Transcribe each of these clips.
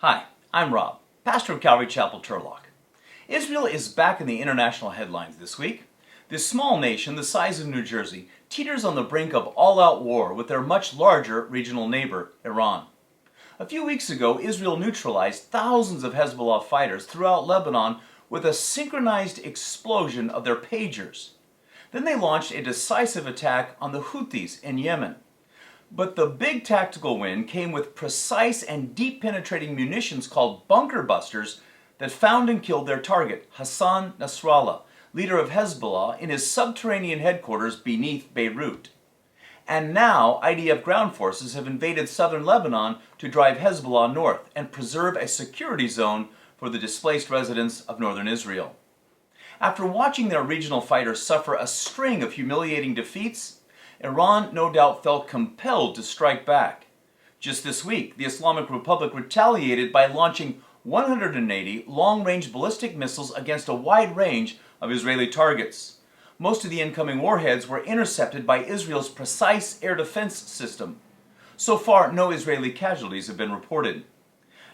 Hi, I'm Rob, pastor of Calvary Chapel, Turlock. Israel is back in the international headlines this week. This small nation, the size of New Jersey, teeters on the brink of all-out war with their much larger regional neighbor, Iran. A few weeks ago, Israel neutralized thousands of Hezbollah fighters throughout Lebanon with a synchronized explosion of their pagers. Then they launched a decisive attack on the Houthis in Yemen. But the big tactical win came with precise and deep-penetrating munitions called bunker busters that found and killed their target, Hassan Nasrallah, leader of Hezbollah, in his subterranean headquarters beneath Beirut. And now IDF ground forces have invaded southern Lebanon to drive Hezbollah north and preserve a security zone for the displaced residents of northern Israel. After watching their regional fighters suffer a string of humiliating defeats, Iran no doubt felt compelled to strike back. Just this week, the Islamic Republic retaliated by launching 180 long-range ballistic missiles against a wide range of Israeli targets. Most of the incoming warheads were intercepted by Israel's precise air defense system. So far, no Israeli casualties have been reported.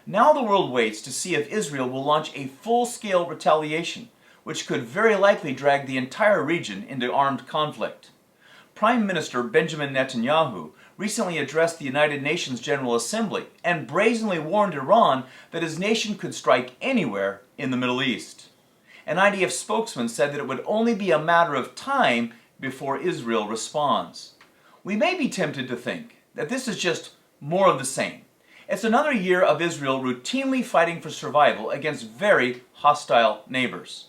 Now the world waits to see if Israel will launch a full-scale retaliation, which could very likely drag the entire region into armed conflict. Prime Minister Benjamin Netanyahu recently addressed the United Nations General Assembly and brazenly warned Iran that his nation could strike anywhere in the Middle East. An IDF spokesman said that it would only be a matter of time before Israel responds. We may be tempted to think that this is just more of the same. It's another year of Israel routinely fighting for survival against very hostile neighbors.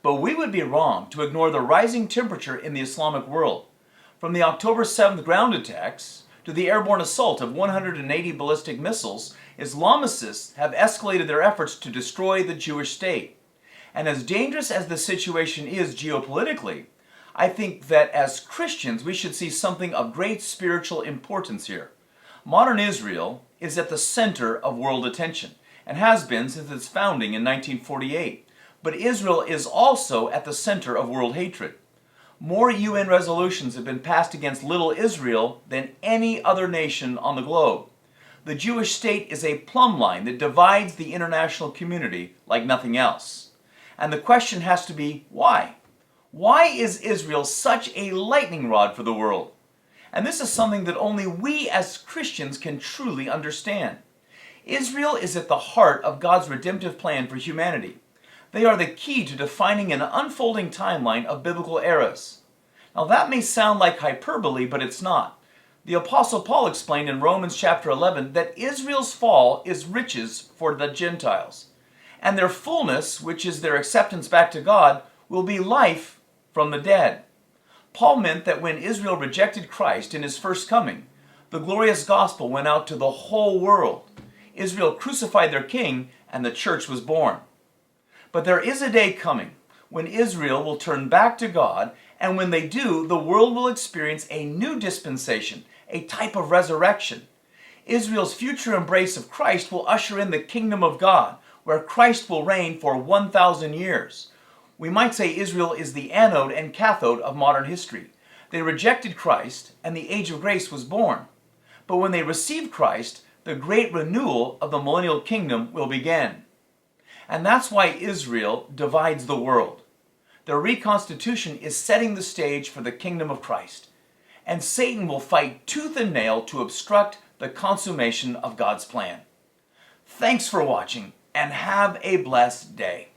But we would be wrong to ignore the rising temperature in the Islamic world. From the October 7th ground attacks to the airborne assault of 180 ballistic missiles, Islamicists have escalated their efforts to destroy the Jewish state. And as dangerous as the situation is geopolitically, I think that as Christians we should see something of great spiritual importance here. Modern Israel is at the center of world attention and has been since its founding in 1948. But Israel is also at the center of world hatred. More UN resolutions have been passed against little Israel than any other nation on the globe. The Jewish state is a plumb line that divides the international community like nothing else. And the question has to be, why? Why is Israel such a lightning rod for the world? And this is something that only we as Christians can truly understand. Israel is at the heart of God's redemptive plan for humanity. They are the key to defining an unfolding timeline of biblical eras. Now that may sound like hyperbole, but it's not. The Apostle Paul explained in Romans chapter 11 that Israel's fall is riches for the Gentiles, and their fullness, which is their acceptance back to God, will be life from the dead. Paul meant that when Israel rejected Christ in his first coming, the glorious gospel went out to the whole world. Israel crucified their king, and the church was born. But there is a day coming when Israel will turn back to God, and when they do, the world will experience a new dispensation, a type of resurrection. Israel's future embrace of Christ will usher in the kingdom of God, where Christ will reign for 1,000 years. We might say Israel is the anode and cathode of modern history. They rejected Christ, and the age of grace was born. But when they receive Christ, the great renewal of the millennial kingdom will begin. And that's why Israel divides the world. Their reconstitution is setting the stage for the kingdom of Christ. And Satan will fight tooth and nail to obstruct the consummation of God's plan. Thanks for watching, and have a blessed day.